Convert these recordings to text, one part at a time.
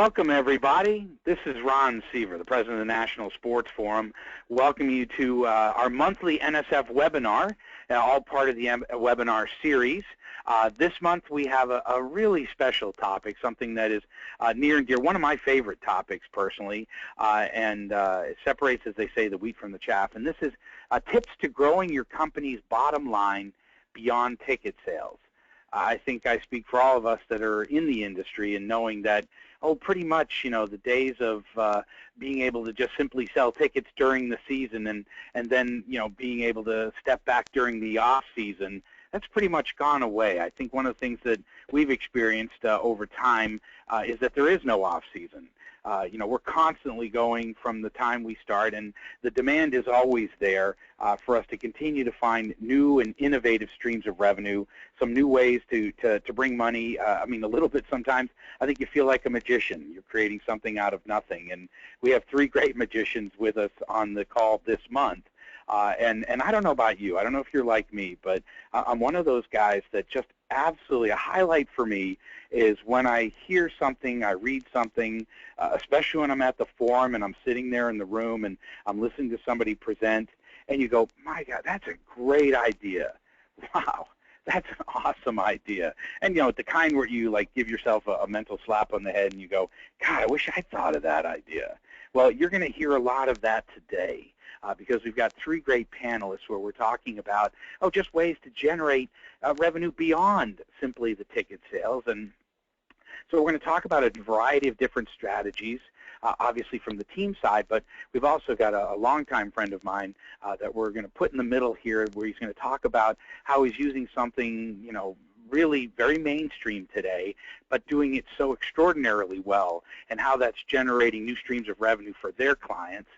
Welcome, everybody. This is Ron Seaver, the president of the National Sports Forum. Welcome you to our monthly NSF webinar, all part of the webinar series. This month we have a really special topic, something that is near and dear, one of my favorite topics personally, and it separates, as they say, the wheat from the chaff. And this is tips to growing your company's bottom line beyond ticket sales. I think I speak for all of us that are in the industry and knowing that, pretty much, the days of being able to just simply sell tickets during the season and then, being able to step back during the off season, that's pretty much gone away. I think one of the things that we've experienced over time is that there is no off season. We're constantly going from the time we start, and the demand is always there for us to continue to find new and innovative streams of revenue, some new ways to bring money. A little bit sometimes, I think you feel like a magician. You're creating something out of nothing, and we have three great magicians with us on the call this month. And I don't know about you. I don't know if you're like me, but I'm one of those guys that just absolutely, a highlight for me is when I hear something, I read something, especially when I'm at the forum and I'm sitting there in the room and I'm listening to somebody present, and you go, my God, that's a great idea. Wow, that's an awesome idea. And, the kind where you, give yourself a mental slap on the head and you go, God, I wish I thought of that idea. Well, you're going to hear a lot of that today. Because we've got three great panelists where we're talking about, just ways to generate revenue beyond simply the ticket sales. And so we're going to talk about a variety of different strategies, obviously from the team side, but we've also got a longtime friend of mine that we're going to put in the middle here, where he's going to talk about how he's using something, really very mainstream today, but doing it so extraordinarily well, and how that's generating new streams of revenue for their clients.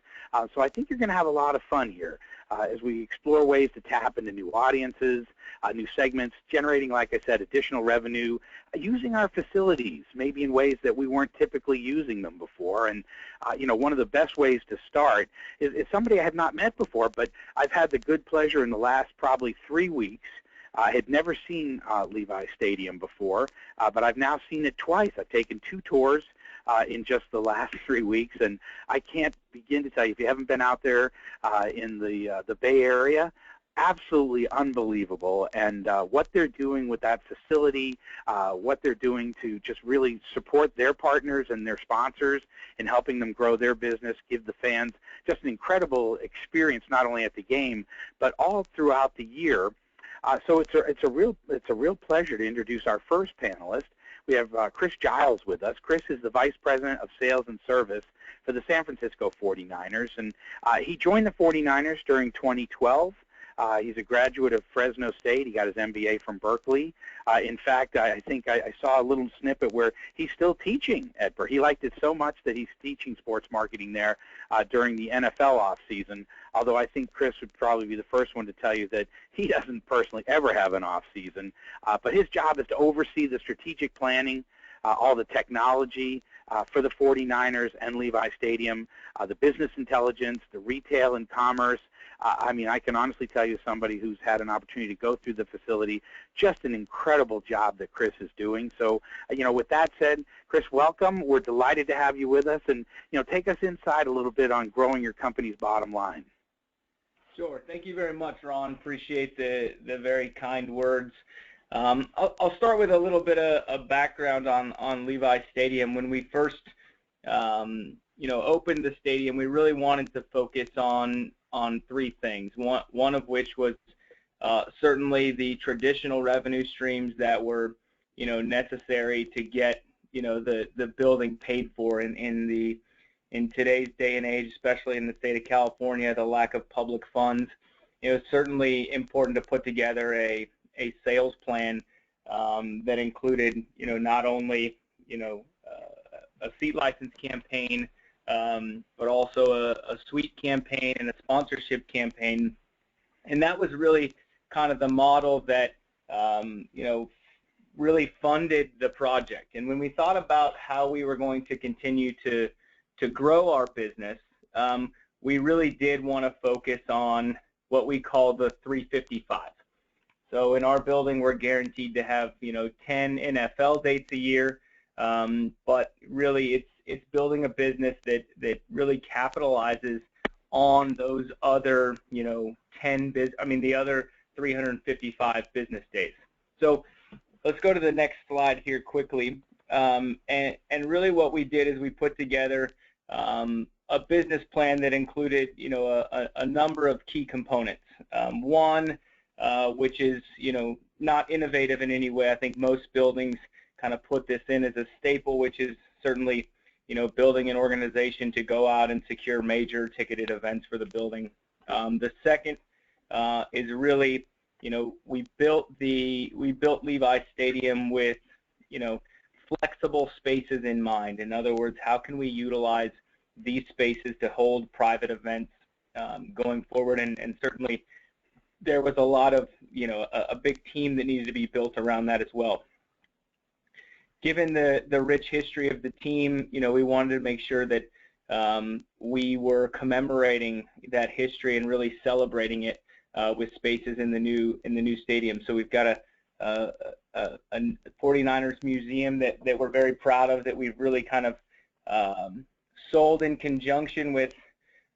So I think you're going to have a lot of fun here as we explore ways to tap into new audiences, new segments, generating, like I said, additional revenue, using our facilities maybe in ways that we weren't typically using them before. And, one of the best ways to start is somebody I had not met before, but I've had the good pleasure in the last probably 3 weeks. I had never seen LEVIS Stadium before, but I've now seen it twice. I've taken 2 tours in just the last 3 weeks, and I can't begin to tell you, if you haven't been out there in the Bay Area, absolutely unbelievable. And what they're doing with that facility, what they're doing to just really support their partners and their sponsors in helping them grow their business, give the fans just an incredible experience, not only at the game, but all throughout the year. So it's a real pleasure to introduce our first panelist. We have Chris Giles with us. Chris is the Vice President of Sales and Service for the San Francisco 49ers, and he joined the 49ers during 2012. He's a graduate of Fresno State. He got his MBA from Berkeley. In fact, I think I saw a little snippet where he's still teaching at Berkeley. He liked it so much that he's teaching sports marketing there during the NFL offseason, although I think Chris would probably be the first one to tell you that he doesn't personally ever have an offseason. But his job is to oversee the strategic planning, all the technology for the 49ers and LEVIS Stadium, the business intelligence, the retail and commerce. I can honestly tell you, somebody who's had an opportunity to go through the facility, just an incredible job that Chris is doing. So, with that said, Chris, welcome. We're delighted to have you with us, and, take us inside a little bit on growing your company's bottom line. Sure. Thank you very much, Ron. Appreciate the very kind words. I'll start with a little bit of background on LEVIS Stadium. When we first, opened the stadium, we really wanted to focus on 3 things. One of which was certainly the traditional revenue streams that were, necessary to get, the building paid for in today's day and age, especially in the state of California, the lack of public funds. It was certainly important to put together a sales plan that included, not only, a seat license campaign, but also a suite campaign and a sponsorship campaign. And that was really kind of the model that, really funded the project. And when we thought about how we were going to continue to grow our business, we really did want to focus on what we call the 355. So in our building, we're guaranteed to have, 10 NFL dates a year, but really it's building a business that really capitalizes on those other, the other 355 business days. So let's go to the next slide here quickly. And really what we did is we put together a business plan that included, a number of key components. One, which is, not innovative in any way. I think most buildings kind of put this in as a staple, which is certainly, building an organization to go out and secure major ticketed events for the building. The second is really, we built Levi's Stadium with, flexible spaces in mind. In other words, how can we utilize these spaces to hold private events going forward? And certainly there was a lot of, a big team that needed to be built around that as well. Given the rich history of the team, we wanted to make sure that we were commemorating that history and really celebrating it with spaces in the new stadium. So we've got a 49ers museum that we're very proud of, that we've really kind of sold in conjunction with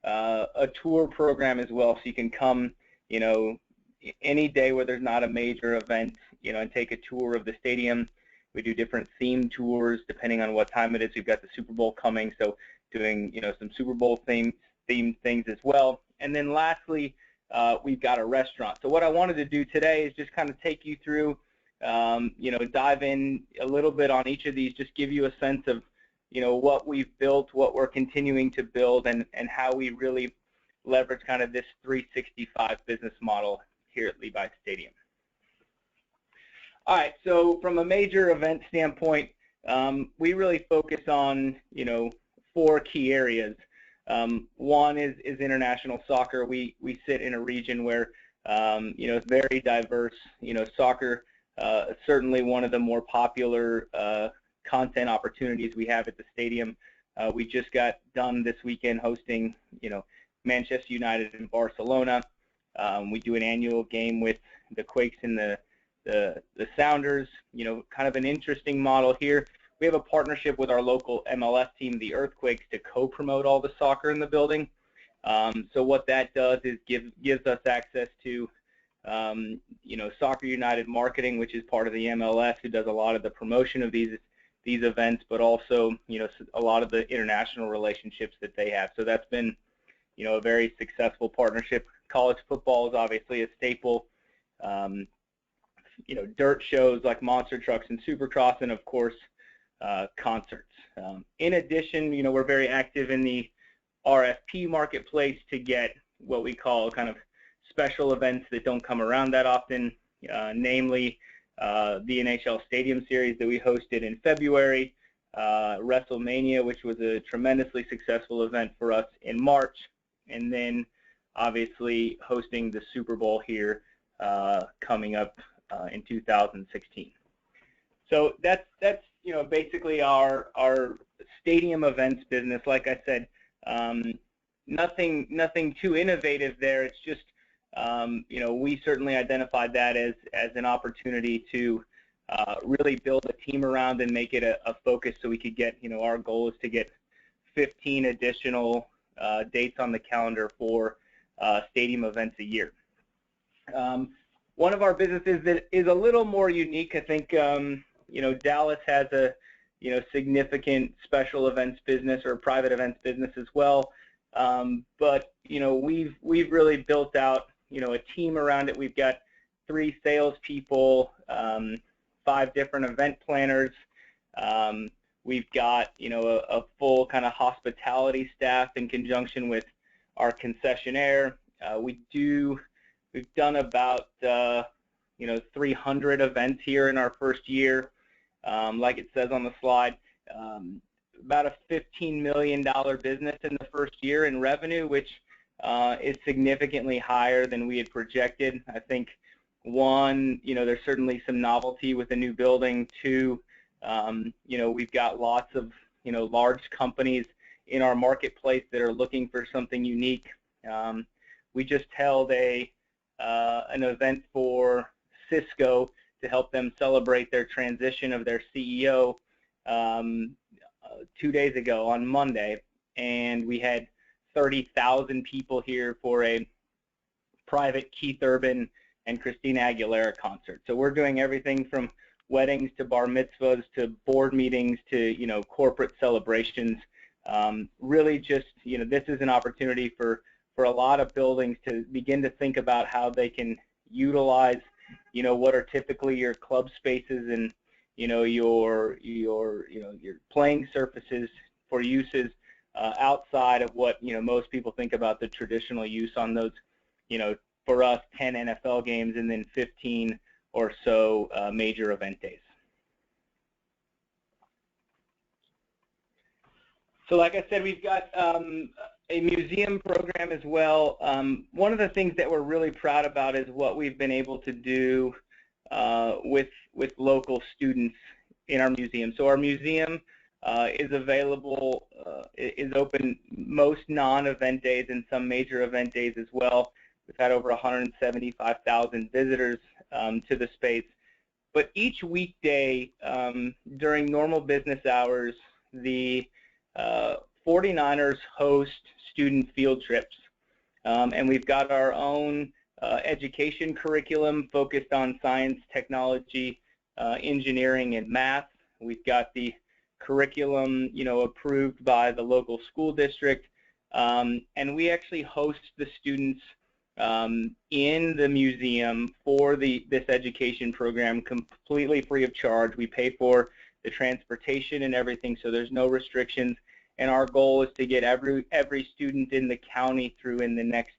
a tour program as well. So you can come, any day where there's not a major event, and take a tour of the stadium. We do different theme tours depending on what time it is. We've got the Super Bowl coming, so doing, some Super Bowl themed things as well. And then lastly, we've got a restaurant. So what I wanted to do today is just kind of take you through, dive in a little bit on each of these, just give you a sense of, what we've built, what we're continuing to build, and how we really leverage kind of this 365 business model here at Levi's Stadium. All right, so from a major event standpoint, we really focus on, 4 key areas. One is international soccer. We sit in a region where, it's very diverse. Soccer, certainly one of the more popular content opportunities we have at the stadium. We just got done this weekend hosting, Manchester United and Barcelona. We do an annual game with the Quakes and the Sounders. Kind of an interesting model here. We have a partnership with our local MLS team, the Earthquakes, to co-promote all the soccer in the building. So what that does is gives us access to, Soccer United marketing, which is part of the MLS, who does a lot of the promotion of these events, but also, a lot of the international relationships that they have. So that's been, a very successful partnership. College football is obviously a staple. Dirt shows like monster trucks and supercross, and of course, concerts. In addition, we're very active in the RFP marketplace to get what we call kind of special events that don't come around that often, namely the NHL Stadium Series that we hosted in February, WrestleMania, which was a tremendously successful event for us in March, and then obviously hosting the Super Bowl here coming up in 2016. So that's basically our stadium events business. Like I said, nothing too innovative there. It's just we certainly identified that as an opportunity to really build a team around and make it a focus, so we could get, our goal is to get 15 additional dates on the calendar for stadium events a year. One of our businesses that is a little more unique, I think, Dallas has a, significant special events business or private events business as well. But, we've really built out, a team around it. We've got 3 salespeople, 5 different event planners. We've got, a full kind of hospitality staff in conjunction with our concessionaire. We've done about 300 events here in our first year. Like it says on the slide, about a $15 million business in the first year in revenue, which is significantly higher than we had projected. I think, one, there's certainly some novelty with the new building. 2, we've got lots of, large companies in our marketplace that are looking for something unique. We just held an event for Cisco to help them celebrate their transition of their CEO 2 days ago on Monday, and we had 30,000 people here for a private Keith Urban and Christina Aguilera concert. So we're doing everything from weddings to bar mitzvahs to board meetings to corporate celebrations. Really just this is an opportunity for a lot of buildings to begin to think about how they can utilize what are typically your club spaces and your playing surfaces for uses outside of what most people think about the traditional use on those for us 10 NFL games and then 15 or so major event days. So like I said, we've got a museum program as well. One of the things that we're really proud about is what we've been able to do with local students in our museum. So our museum is available, is open most non-event days and some major event days as well. We've had over 175,000 visitors to the space. But each weekday during normal business hours, the 49ers host student field trips. And we've got our own education curriculum focused on science, technology, engineering, and math. We've got the curriculum, approved by the local school district. And we actually host the students in the museum for this education program completely free of charge. We pay for the transportation and everything, so there's no restrictions. And our goal is to get every student in the county through in the next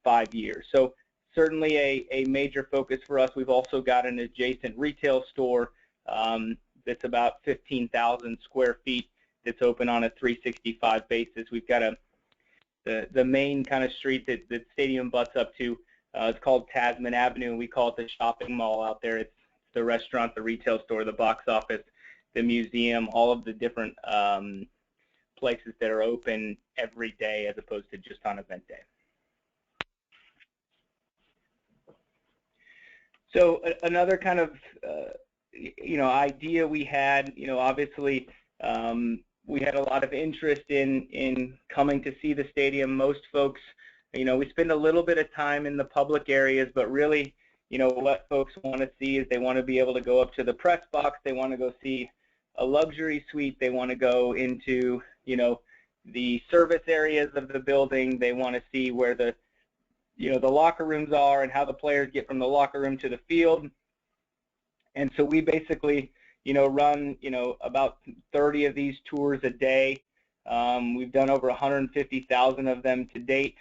5 years. So certainly a major focus for us. We've also got an adjacent retail store that's about 15,000 square feet that's open on a 365 basis. We've got the main kind of street that the stadium butts up to. It's called Tasman Avenue, and we call it the shopping mall out there. It's the restaurant, the retail store, the box office, the museum, all of the different places that are open every day as opposed to just on event day. So another kind of idea we had, obviously we had a lot of interest in coming to see the stadium. Most folks, we spend a little bit of time in the public areas, but really, what folks want to see is they want to be able to go up to the press box. They want to go see a luxury suite. They want to go into, the service areas of the building. They want to see where the locker rooms are and how the players get from the locker room to the field. And so we basically, run, about 30 of these tours a day. We've done over 150,000 of them to date.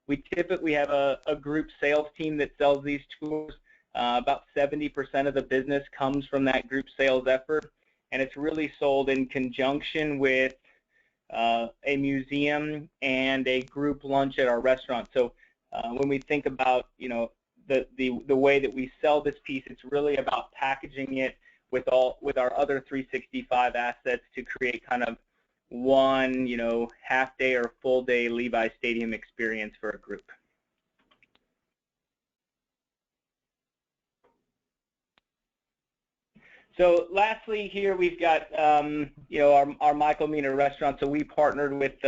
We typically have a group sales team that sells these tours. About 70% of the business comes from that group sales effort, and it's really sold in conjunction with a museum and a group lunch at our restaurant. So when we think about, the way that we sell this piece, it's really about packaging it with our other 365 assets to create kind of one, half day or full day Levi's Stadium experience for a group. So lastly here we've got, our Michael Mina restaurant. So we partnered with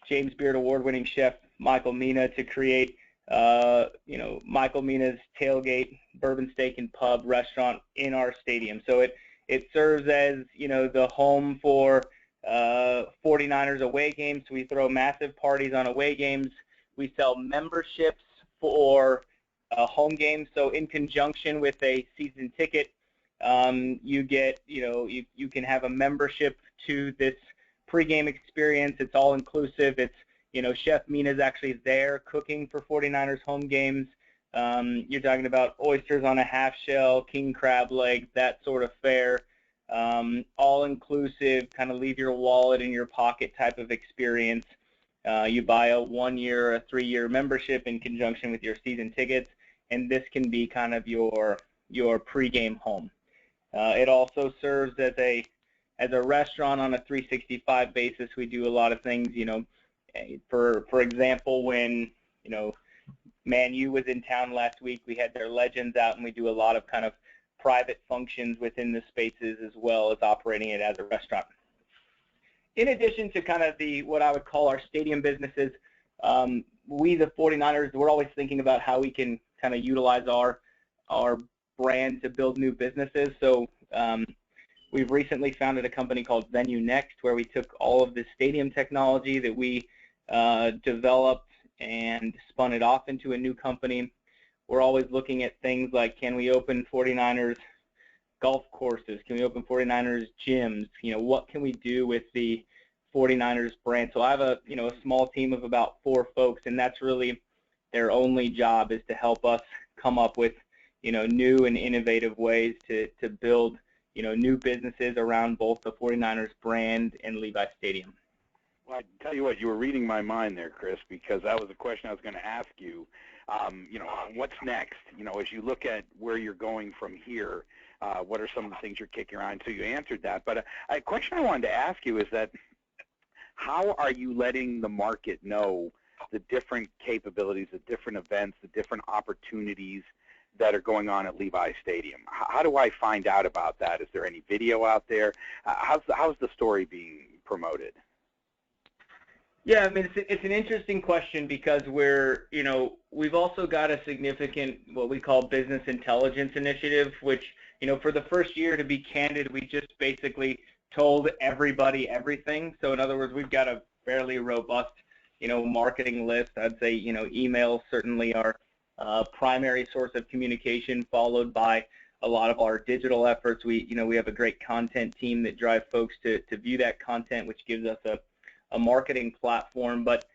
James Beard award-winning chef Michael Mina to create, Michael Mina's Tailgate Bourbon Steak and Pub restaurant in our stadium. So it serves as, the home for 49ers away games. We throw massive parties on away games. We sell memberships for home games. So in conjunction with a season ticket, you get, you can have a membership to this pregame experience. It's all inclusive. It's, Chef Mina's actually there cooking for 49ers home games. You're talking about oysters on a half shell, king crab legs, that sort of fare. All inclusive, kind of leave your wallet in your pocket type of experience. You buy a 1-year, a 3-year membership in conjunction with your season tickets, and this can be kind of your pregame home. It also serves as a restaurant on a 365 basis. We do a lot of things, for example, when, Man U was in town last week, we had their legends out, and we do a lot of kind of private functions within the spaces as well as operating it as a restaurant. In addition to kind of what I would call our stadium businesses, we, the 49ers, we're always thinking about how we can kind of utilize our brand to build new businesses. So we've recently founded a company called Venue Next, where we took all of the stadium technology that we developed and spun it off into a new company. We're always looking at things like, can we open 49ers golf courses? Can we open 49ers gyms? You know, what can we do with the 49ers brand? So I have a small team of about 4 folks, and that's really their only job, is to help us come up with new and innovative ways to build new businesses around both the 49ers brand and Levi's Stadium. Well, I tell you what, you were reading my mind there, Chris, because that was a question I was going to ask you. What's next? As you look at where you're going from here, what are some of the things you're kicking around? So you answered that, but a question I wanted to ask you is that how are you letting the market know the different capabilities, the different events, the different opportunities that are going on at Levi's Stadium? How do I find out about that? Is there any video out there? How's the story being promoted? Yeah, I mean, it's an interesting question, because we've also got a significant, what we call business intelligence initiative, which, for the first year, to be candid, we just basically told everybody everything. So in other words, we've got a fairly robust, marketing list. I'd say, email certainly our primary source of communication, followed by a lot of our digital efforts. We have a great content team that drive folks to view that content, which gives us a marketing platform. But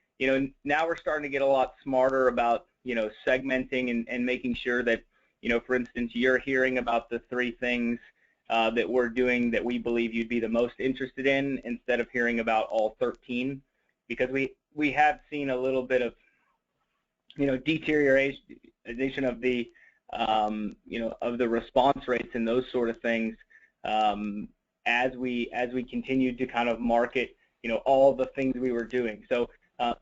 now we're starting to get a lot smarter about segmenting and making sure that for instance, you're hearing about the 3 things that we're doing that we believe you'd be the most interested in, instead of hearing about all 13, because we have seen a little bit of deterioration of the of the response rates and those sort of things as we continued to kind of market all the things we were doing. So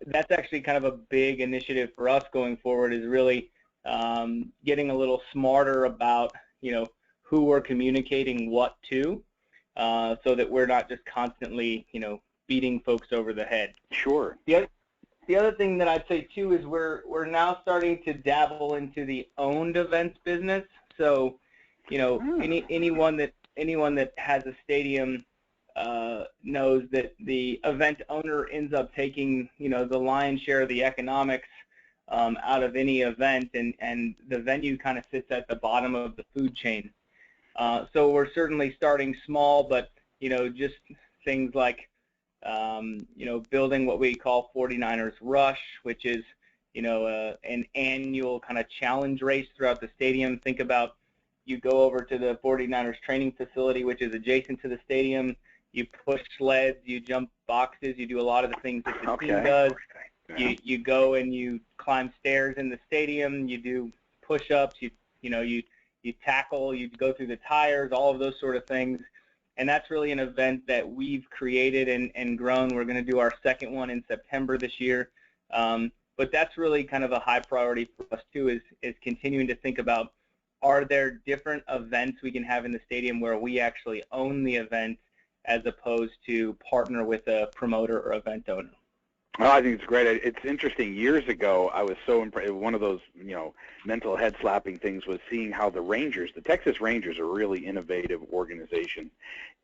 that's actually kind of a big initiative for us going forward, is really getting a little smarter about who we're communicating what to, so that we're not just constantly beating folks over the head. Sure. The other thing that I'd say too is we're now starting to dabble into the owned events business. So anyone that has a stadium knows that the event owner ends up taking the lion's share of the economics out of any event, and the venue kind of sits at the bottom of the food chain. So we're certainly starting small, but just things like building what we call 49ers Rush, which is an annual kind of challenge race throughout the stadium. Think about, you go over to the 49ers training facility, which is adjacent to the stadium. You push sleds, you jump boxes, you do a lot of the things that the team does. Yeah. You go and you climb stairs in the stadium. You do push-ups. You tackle. You go through the tires. All of those sort of things. And that's really an event that we've created and grown. We're going to do our second one in September this year. But that's really kind of a high priority for us too, is continuing to think about, are there different events we can have in the stadium where we actually own the event as opposed to partner with a promoter or event owner? Well, I think it's great. It's interesting. Years ago, I was so impressed. One of those, mental head-slapping things was seeing how the Texas Rangers, are a really innovative organization,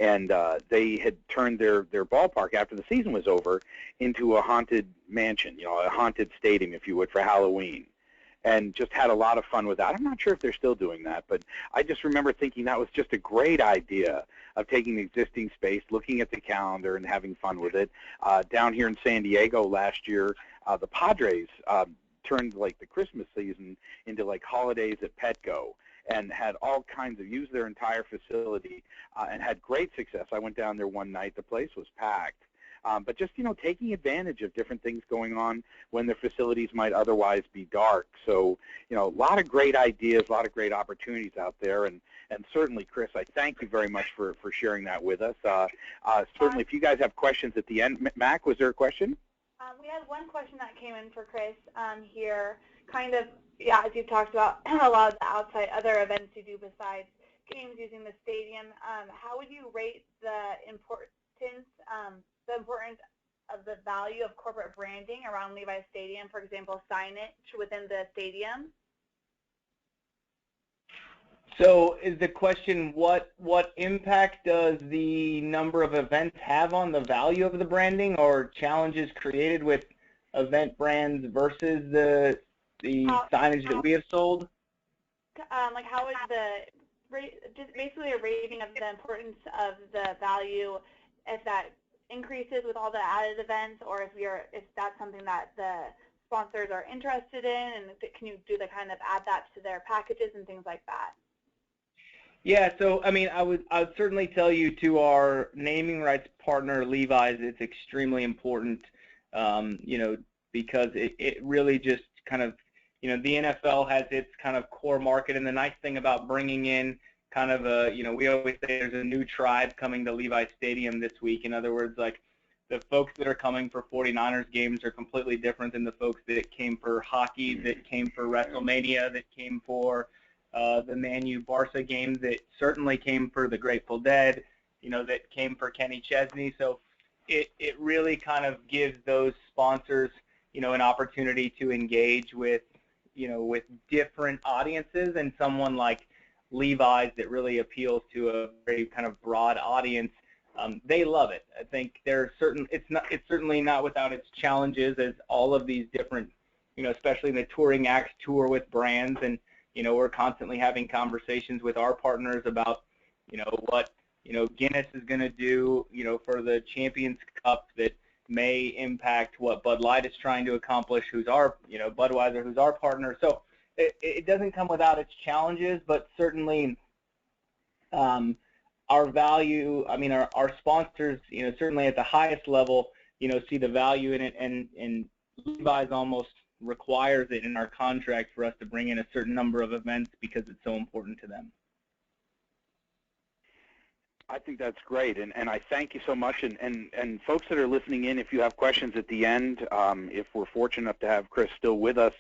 and they had turned their ballpark after the season was over into a haunted mansion, a haunted stadium, if you would, for Halloween, and just had a lot of fun with that. I'm not sure if they're still doing that, but I just remember thinking that was just a great idea of taking the existing space, looking at the calendar, and having fun with it. Down here in San Diego last year, the Padres turned like the Christmas season into like holidays at Petco, and had all kinds of, used their entire facility and had great success. I went down there one night. The place was packed. But just, taking advantage of different things going on when their facilities might otherwise be dark. So, a lot of great ideas, a lot of great opportunities out there. And certainly, Chris, I thank you very much for sharing that with us. Certainly, if you guys have questions at the end. Mac, was there a question? We had one question that came in for Chris here. Kind of, as you've talked about, a lot of the outside other events you do besides games using the stadium, how would you rate the importance of the value of corporate branding around Levi's Stadium, for example, signage within the stadium? So is the question, what impact does the number of events have on the value of the branding, or challenges created with event brands versus the signage that we have sold? Like how is just basically a rating of the importance of the value, if that increases with all the added events, or if that's something that the sponsors are interested in, and can you do the kind of add that to their packages and things like that? Yeah, so I mean, I would certainly tell you, to our naming rights partner Levi's, it's extremely important, you know, because it really just kind of, you know, the NFL has its kind of core market, and the nice thing about bringing in kind of a, you know, we always say there's a new tribe coming to Levi's Stadium this week. In other words, like, the folks that are coming for 49ers games are completely different than the folks that came for hockey, that came for WrestleMania, that came for the Man U Barca game, that certainly came for the Grateful Dead, you know, that came for Kenny Chesney. So it really kind of gives those sponsors, you know, an opportunity to engage with, you know, with different audiences, and someone like Levi's that really appeals to a very kind of broad audience. They love it. I think it's certainly not without its challenges, as all of these different, you know, especially the touring acts tour with brands, and you know, we're constantly having conversations with our partners about, you know, what, you know, Guinness is going to do, you know, for the Champions Cup that may impact what Bud Light is trying to accomplish, who's our, you know, Budweiser, who's our partner. So it doesn't come without its challenges, but certainly our value, I mean, our sponsors, you know, certainly at the highest level, you know, see the value in it, and Levi's almost requires it in our contract for us to bring in a certain number of events because it's so important to them. I think that's great, and I thank you so much. And folks that are listening in, if you have questions at the end, if we're fortunate enough to have Chris still with us,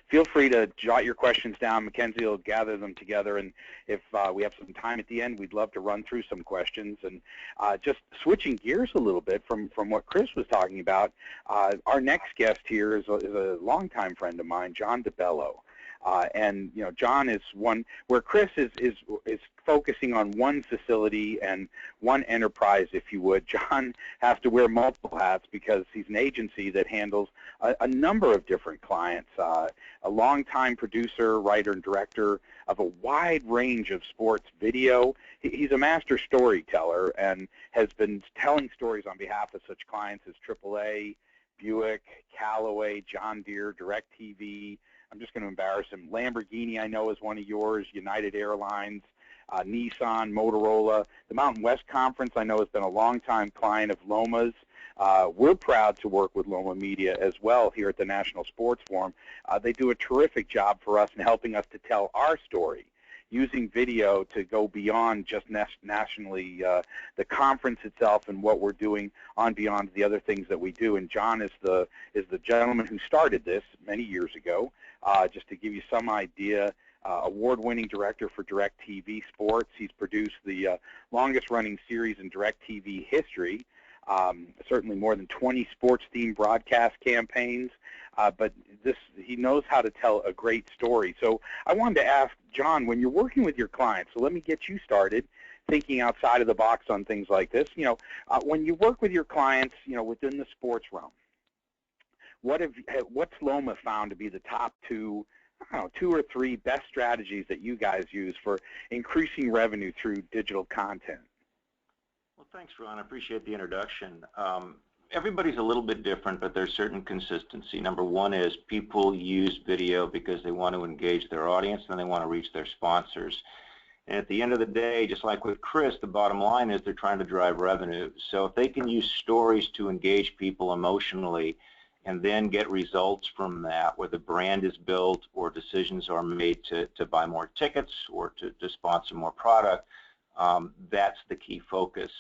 feel free to jot your questions down. Mackenzie will gather them together, and if we have some time at the end, we'd love to run through some questions. And just switching gears a little bit from what Chris was talking about, our next guest here is a longtime friend of mine, John DeBello. And you know, John is one where Chris is focusing on one facility and one enterprise, if you would. John has to wear multiple hats because he's an agency that handles a number of different clients. A longtime producer, writer, and director of a wide range of sports video. He's a master storyteller and has been telling stories on behalf of such clients as AAA, Buick, Callaway, John Deere, DirecTV. I'm just going to embarrass him. Lamborghini, I know, is one of yours. United Airlines, Nissan, Motorola. The Mountain West Conference, I know, has been a longtime client of Loma's. We're proud to work with Loma Media as well here at the National Sports Forum. They do a terrific job for us in helping us to tell our story, using video to go beyond just nationally the conference itself and what we're doing on beyond the other things that we do. And John is the gentleman who started this many years ago. Just to give you some idea, award-winning director for DirecTV Sports. He's produced the longest-running series in DirecTV history, certainly more than 20 sports-themed broadcast campaigns. But he knows how to tell a great story. So I wanted to ask, John, when you're working with your clients, so let me get you started thinking outside of the box on things like this. You know, when you work with your clients, you know, within the sports realm, what's Loma found to be the top two or three best strategies that you guys use for increasing revenue through digital content? Well, thanks, Ron. I appreciate the introduction. Everybody's a little bit different, but there's certain consistency. Number one is people use video because they want to engage their audience and they want to reach their sponsors. And at the end of the day, just like with Chris, the bottom line is they're trying to drive revenue. So if they can use stories to engage people emotionally and then get results from that, where the brand is built or decisions are made to buy more tickets or to sponsor more product, that's the key focus.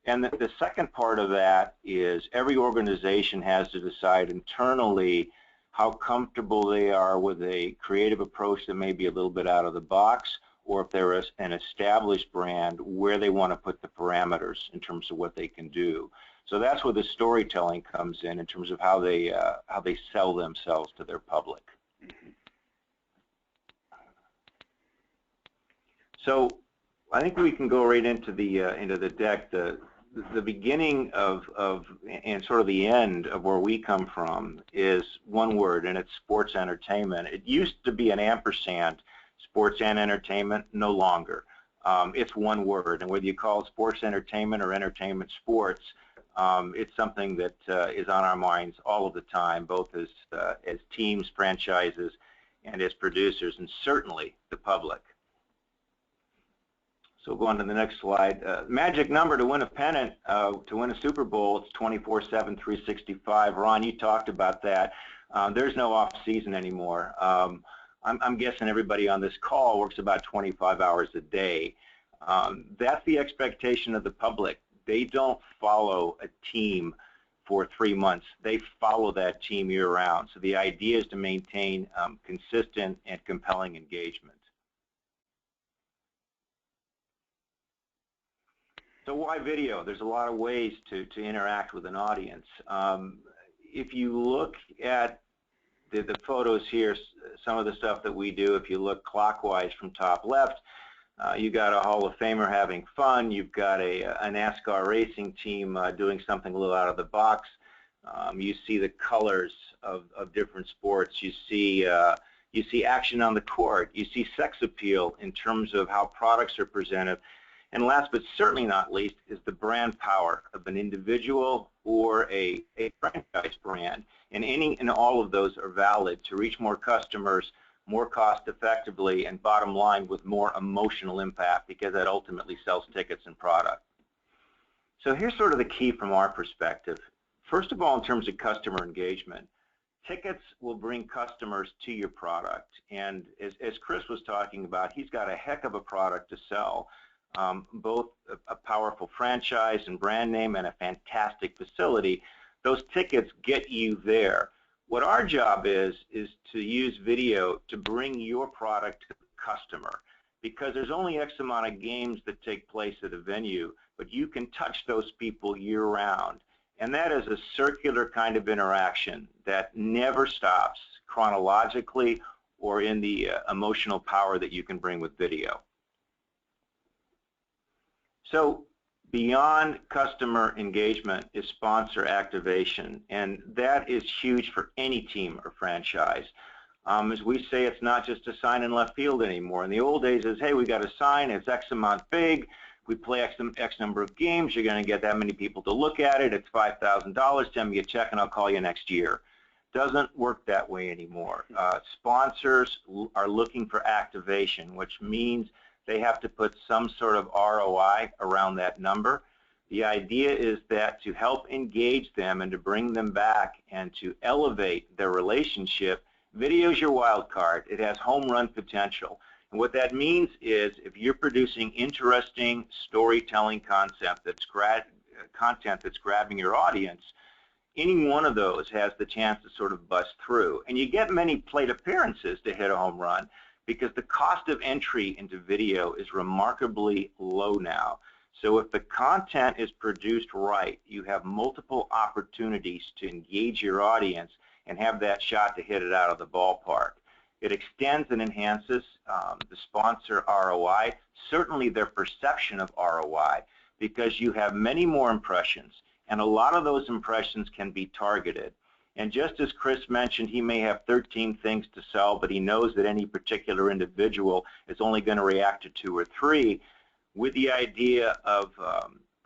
And the second part of that is every organization has to decide internally how comfortable they are with a creative approach that may be a little bit out of the box, or if they're an established brand, where they want to put the parameters in terms of what they can do. So that's where the storytelling comes in terms of how they sell themselves to their public. So I think we can go right into the deck. The beginning of and sort of the end of where we come from is one word, and it's sports entertainment. It used to be an ampersand, sports and entertainment, no longer. It's one word, and whether you call it sports entertainment or entertainment sports, it's something that is on our minds all of the time, both as teams, franchises, and as producers, and certainly the public. So go on to the next slide. Magic number to win a pennant, to win a Super Bowl, it's 24/7, 365. Ron, you talked about that. There's no off season anymore. I'm guessing everybody on this call works about 25 hours a day. That's the expectation of the public. They don't follow a team for 3 months. They follow that team year-round. So the idea is to maintain consistent and compelling engagement. So why video? There's a lot of ways to interact with an audience. If you look at the photos here, some of the stuff that we do, if you look clockwise from top left, you got a Hall of Famer having fun. You've got a NASCAR racing team doing something a little out of the box. You see the colors of different sports. You see action on the court. You see sex appeal in terms of how products are presented. And last but certainly not least is the brand power of an individual or a franchise brand. And all of those are valid to reach more customers more cost effectively, and bottom line with more emotional impact, because that ultimately sells tickets and product. So here's sort of the key from our perspective. First of all, in terms of customer engagement, tickets will bring customers to your product. And as Chris was talking about, he's got a heck of a product to sell. Both a powerful franchise and brand name and a fantastic facility. Those tickets get you there. What our job is to use video to bring your product to the customer, because there's only X amount of games that take place at a venue, but you can touch those people year-round. And that is a circular kind of interaction that never stops chronologically or in the emotional power that you can bring with video. So beyond customer engagement is sponsor activation, and that is huge for any team or franchise. As we say, it's not just a sign in left field anymore. In the old days, it's, hey, we got a sign, it's X amount big, we play X number of games, you're going to get that many people to look at it, it's $5,000, send me a check and I'll call you next year. Doesn't work that way anymore. Sponsors are looking for activation, which means they have to put some sort of ROI around that number. The idea is that to help engage them and to bring them back and to elevate their relationship, video is your wild card. It has home run potential. And what that means is if you're producing interesting storytelling content that's grabbing your audience, any one of those has the chance to sort of bust through. And you get many plate appearances to hit a home run, because the cost of entry into video is remarkably low now. So if the content is produced right, you have multiple opportunities to engage your audience and have that shot to hit it out of the ballpark. It extends and enhances the sponsor ROI, certainly their perception of ROI, because you have many more impressions, and a lot of those impressions can be targeted. And just as Chris mentioned, he may have 13 things to sell, but he knows that any particular individual is only going to react to 2 or 3. With the idea of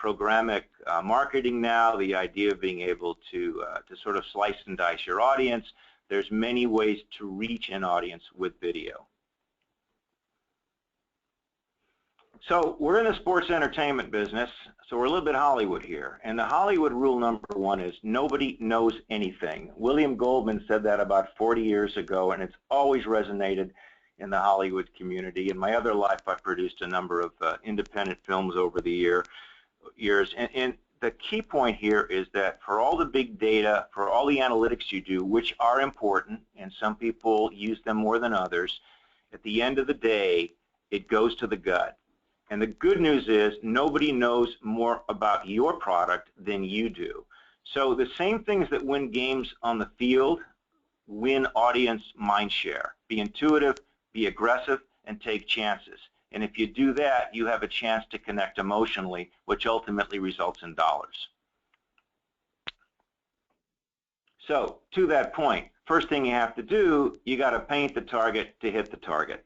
programmatic marketing now, the idea of being able to sort of slice and dice your audience, there's many ways to reach an audience with video. So we're in the sports entertainment business, so we're a little bit Hollywood here. And the Hollywood rule number 1 is nobody knows anything. William Goldman said that about 40 years ago, and it's always resonated in the Hollywood community. In my other life, I produced a number of independent films over the years. And the key point here is that for all the big data, for all the analytics you do, which are important, and some people use them more than others, at the end of the day, it goes to the gut. And the good news is nobody knows more about your product than you do. So the same things that win games on the field win audience mind share. Be intuitive, be aggressive, and take chances. And if you do that, you have a chance to connect emotionally, which ultimately results in dollars. So to that point, first thing you have to do, you got to paint the target to hit the target.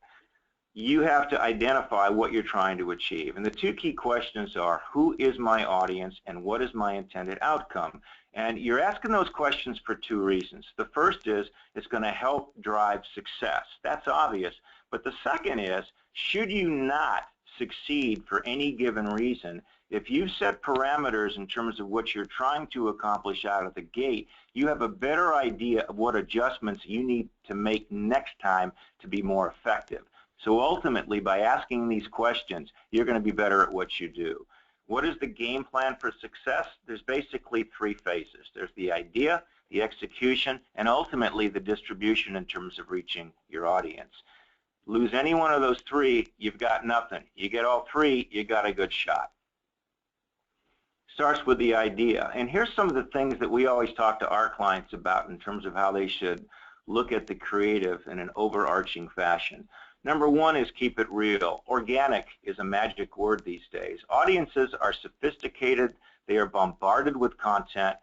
You have to identify what you're trying to achieve. And the two key questions are, who is my audience and what is my intended outcome? And you're asking those questions for two reasons. The first is it's going to help drive success. That's obvious. But the second is, should you not succeed for any given reason, if you've set parameters in terms of what you're trying to accomplish out of the gate, you have a better idea of what adjustments you need to make next time to be more effective. So ultimately, by asking these questions, you're going to be better at what you do. What is the game plan for success? There's basically three phases. There's the idea, the execution, and ultimately the distribution in terms of reaching your audience. Lose any one of those three, you've got nothing. You get all three, you got a good shot. Starts with the idea. And here's some of the things that we always talk to our clients about in terms of how they should look at the creative in an overarching fashion. Number one is keep it real. Organic is a magic word these days. Audiences are sophisticated. They are bombarded with content.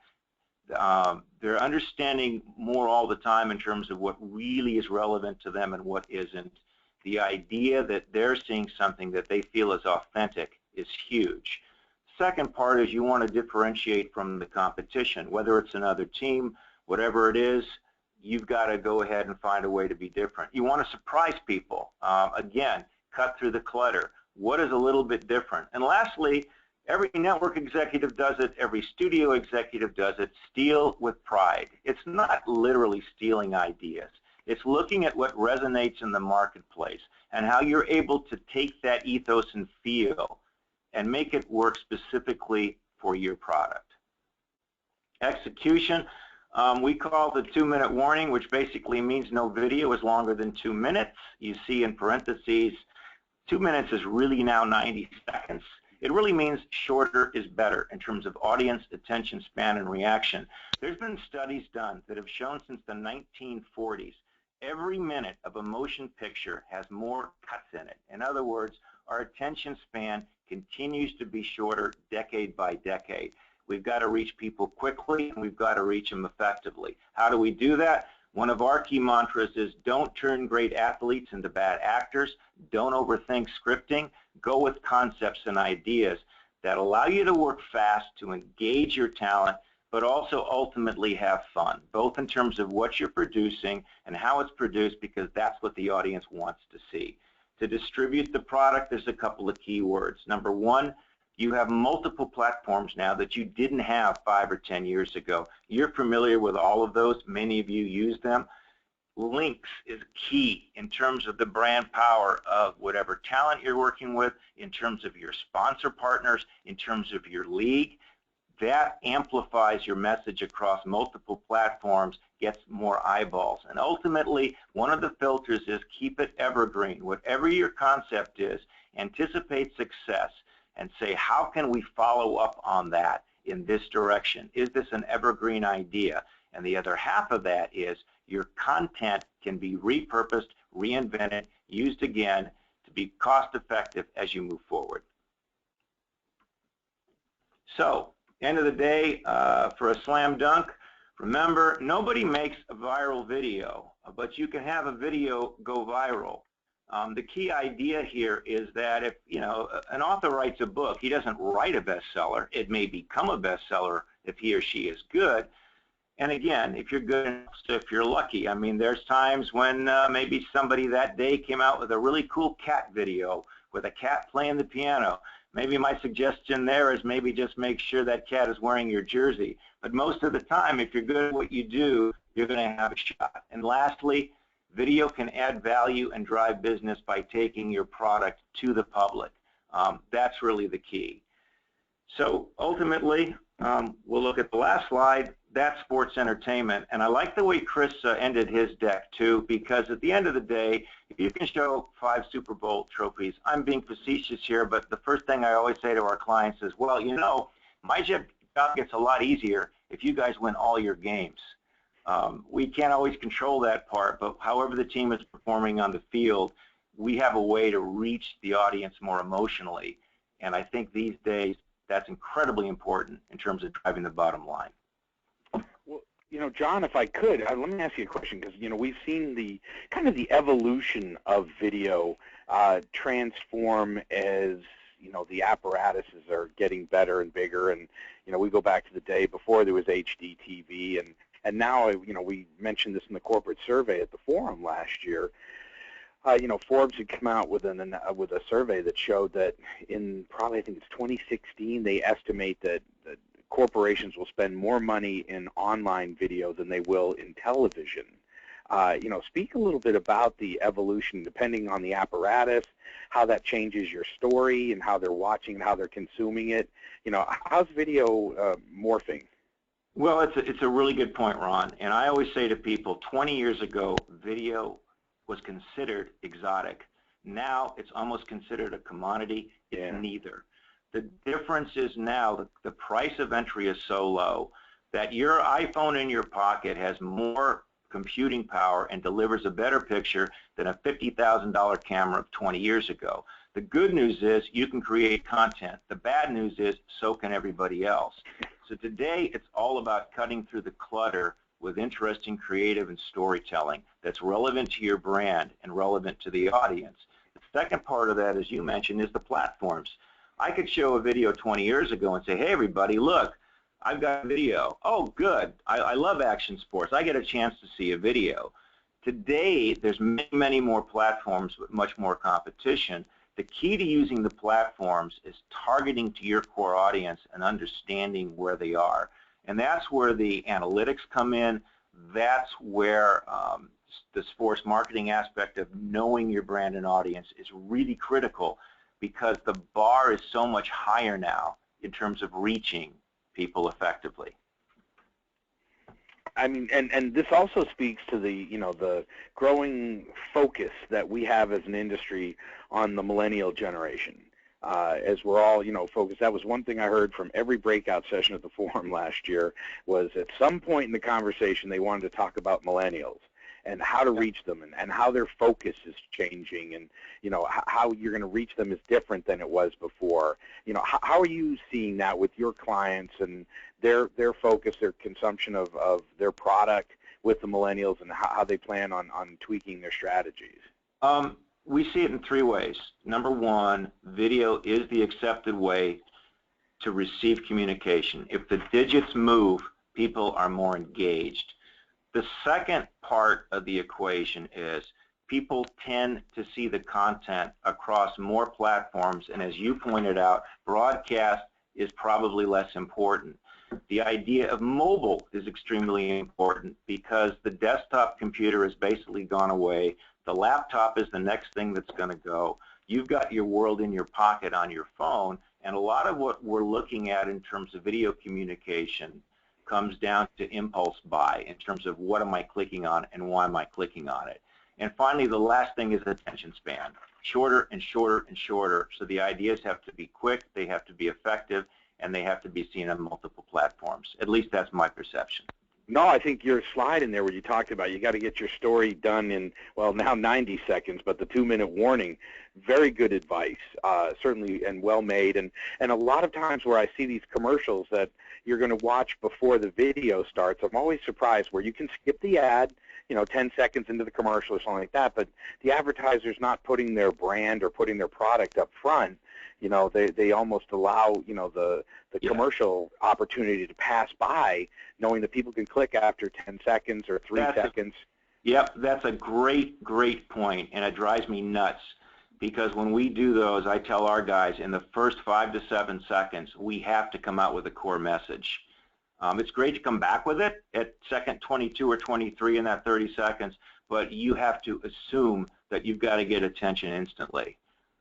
They're understanding more all the time in terms of what really is relevant to them and what isn't. The idea that they're seeing something that they feel is authentic is huge. Second part is you want to differentiate from the competition. Whether it's another team, whatever it is, you've got to go ahead and find a way to be different. You want to surprise people. Again, cut through the clutter. What is a little bit different? And lastly, every network executive does it. Every studio executive does it. Steal with pride. It's not literally stealing ideas. It's looking at what resonates in the marketplace and how you're able to take that ethos and feel and make it work specifically for your product. Execution. We call the 2-minute warning, which basically means no video is longer than 2 minutes. You see in parentheses, 2 minutes is really now 90 seconds. It really means shorter is better in terms of audience, attention span, and reaction. There's been studies done that have shown since the 1940s, every minute of a motion picture has more cuts in it. In other words, our attention span continues to be shorter decade by decade. We've got to reach people quickly, and we've got to reach them effectively. How do we do that? One of our key mantras is don't turn great athletes into bad actors. Don't overthink scripting. Go with concepts and ideas that allow you to work fast, to engage your talent, but also ultimately have fun, both in terms of what you're producing and how it's produced, because that's what the audience wants to see. To distribute the product, there's a couple of key words. Number one, you have multiple platforms now that you didn't have 5 or 10 years ago. You're familiar with all of those. Many of you use them. Links is key in terms of the brand power of whatever talent you're working with, in terms of your sponsor partners, in terms of your league. That amplifies your message across multiple platforms, gets more eyeballs. And ultimately, one of the filters is keep it evergreen. Whatever your concept is, anticipate success and say, how can we follow up on that in this direction? Is this an evergreen idea? And the other half of that is your content can be repurposed, reinvented, used again to be cost effective as you move forward. So, end of the day, for a slam dunk, remember, nobody makes a viral video, but you can have a video go viral. The key idea here is that if, an author writes a book, he doesn't write a bestseller. It may become a bestseller if he or she is good. And again, if you're good, if you're lucky. I mean, there's times when maybe somebody that day came out with a really cool cat video with a cat playing the piano. Maybe my suggestion there is maybe just make sure that cat is wearing your jersey. But most of the time, if you're good at what you do, you're going to have a shot. And lastly, video can add value and drive business by taking your product to the public. That's really the key. So ultimately, We'll look at the last slide. That's sports entertainment. And I like the way Chris ended his deck, too, because at the end of the day, if you can show 5 Super Bowl trophies, I'm being facetious here, but the first thing I always say to our clients is, well, you know, my job gets a lot easier if you guys win all your games. We can't always control that part, but however the team is performing on the field, we have a way to reach the audience more emotionally. And I think these days, that's incredibly important in terms of driving the bottom line. Well, you know, John, if I could, let me ask you a question, because, you know, we've seen the kind of the evolution of video transform as, you know, the apparatuses are getting better and bigger. And, you know, we go back to the day before there was HD TV. And now, you know, we mentioned this in the corporate survey at the forum last year. You know, Forbes had come out with a survey that showed that in probably, I think it's 2016, they estimate that corporations will spend more money in online video than they will in television. You know, speak a little bit about the evolution, depending on the apparatus, how that changes your story and how they're watching and how they're consuming it. You know, how's video morphing? Well, it's a really good point, Ron. And I always say to people, 20 years ago, video was considered exotic. Now it's almost considered a commodity. It's neither. The difference is now the price of entry is so low that your iPhone in your pocket has more computing power and delivers a better picture than a $50,000 camera of 20 years ago. The good news is you can create content. The bad news is so can everybody else. So today it's all about cutting through the clutter with interesting, creative, and storytelling that's relevant to your brand and relevant to the audience. The second part of that, as you mentioned, is the platforms. I could show a video 20 years ago and say, hey, everybody, look, I've got a video. Oh, good. I love action sports. I get a chance to see a video. Today, there's many, many more platforms with much more competition. The key to using the platforms is targeting to your core audience and understanding where they are. And that's where the analytics come in. That's where the sports marketing aspect of knowing your brand and audience is really critical, because the bar is so much higher now in terms of reaching people effectively. I mean, and this also speaks to the, you know, the growing focus that we have as an industry on the millennial generation. As we're all, you know, focused. That was one thing I heard from every breakout session at the forum last year, was at some point in the conversation they wanted to talk about millennials and how to reach them, and how their focus is changing, and, you know, how you're going to reach them is different than it was before. You know, how are you seeing that with your clients and their focus, their consumption of their product with the millennials, and how they plan on tweaking their strategies? We see it in 3 ways. Number one, video is the accepted way to receive communication. If the digits move, people are more engaged. The second part of the equation is people tend to see the content across more platforms, and as you pointed out, broadcast is probably less important. The idea of mobile is extremely important because the desktop computer has basically gone away. The laptop is the next thing that's going to go. You've got your world in your pocket on your phone, and a lot of what we're looking at in terms of video communication comes down to impulse buy in terms of what am I clicking on and why am I clicking on it. And finally, the last thing is attention span. Shorter and shorter and shorter. So the ideas have to be quick, they have to be effective, and they have to be seen on multiple platforms. At least that's my perception. No, I think your slide in there where you talked about you got to get your story done in, well, now 90 seconds, but the 2-minute warning, very good advice, certainly, and well made. And a lot of times where I see these commercials that you're going to watch before the video starts, I'm always surprised where you can skip the ad, you know, 10 seconds into the commercial or something like that, but the advertiser's not putting their brand or putting their product up front. You know, they almost allow, you know, the commercial opportunity to pass by, knowing that people can click after 10 seconds or 3 seconds. Yep, that's a great, great point, and it drives me nuts because when we do those, I tell our guys in the first 5 to 7 seconds, we have to come out with a core message. It's great to come back with it at second 22 or 23 in that 30 seconds, but you have to assume that you've got to get attention instantly.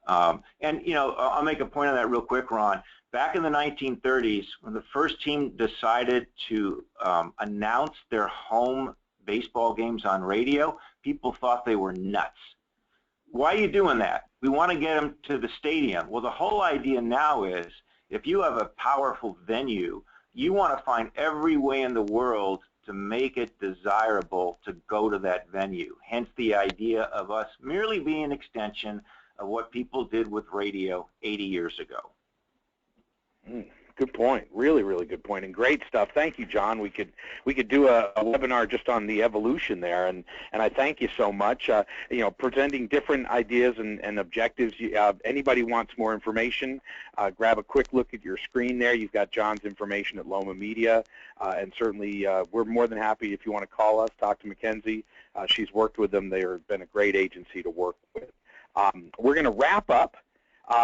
And, you know, I'll make a point on that real quick, Ron. Back in the 1930s, when the first team decided to announce their home baseball games on radio, people thought they were nuts. Why are you doing that? We want to get them to the stadium. Well, the whole idea now is if you have a powerful venue, you want to find every way in the world to make it desirable to go to that venue. Hence the idea of us merely being an extension of what people did with radio 80 years ago. Good point. Really, really good point, and great stuff. Thank you, John. We could do a webinar just on the evolution there, and I thank you so much. You know, presenting different ideas and objectives. Anybody wants more information, grab a quick look at your screen there. You've got John's information at Loma Media, and certainly we're more than happy if you want to call us, talk to Mackenzie. She's worked with them. They've been a great agency to work with. We're going to wrap up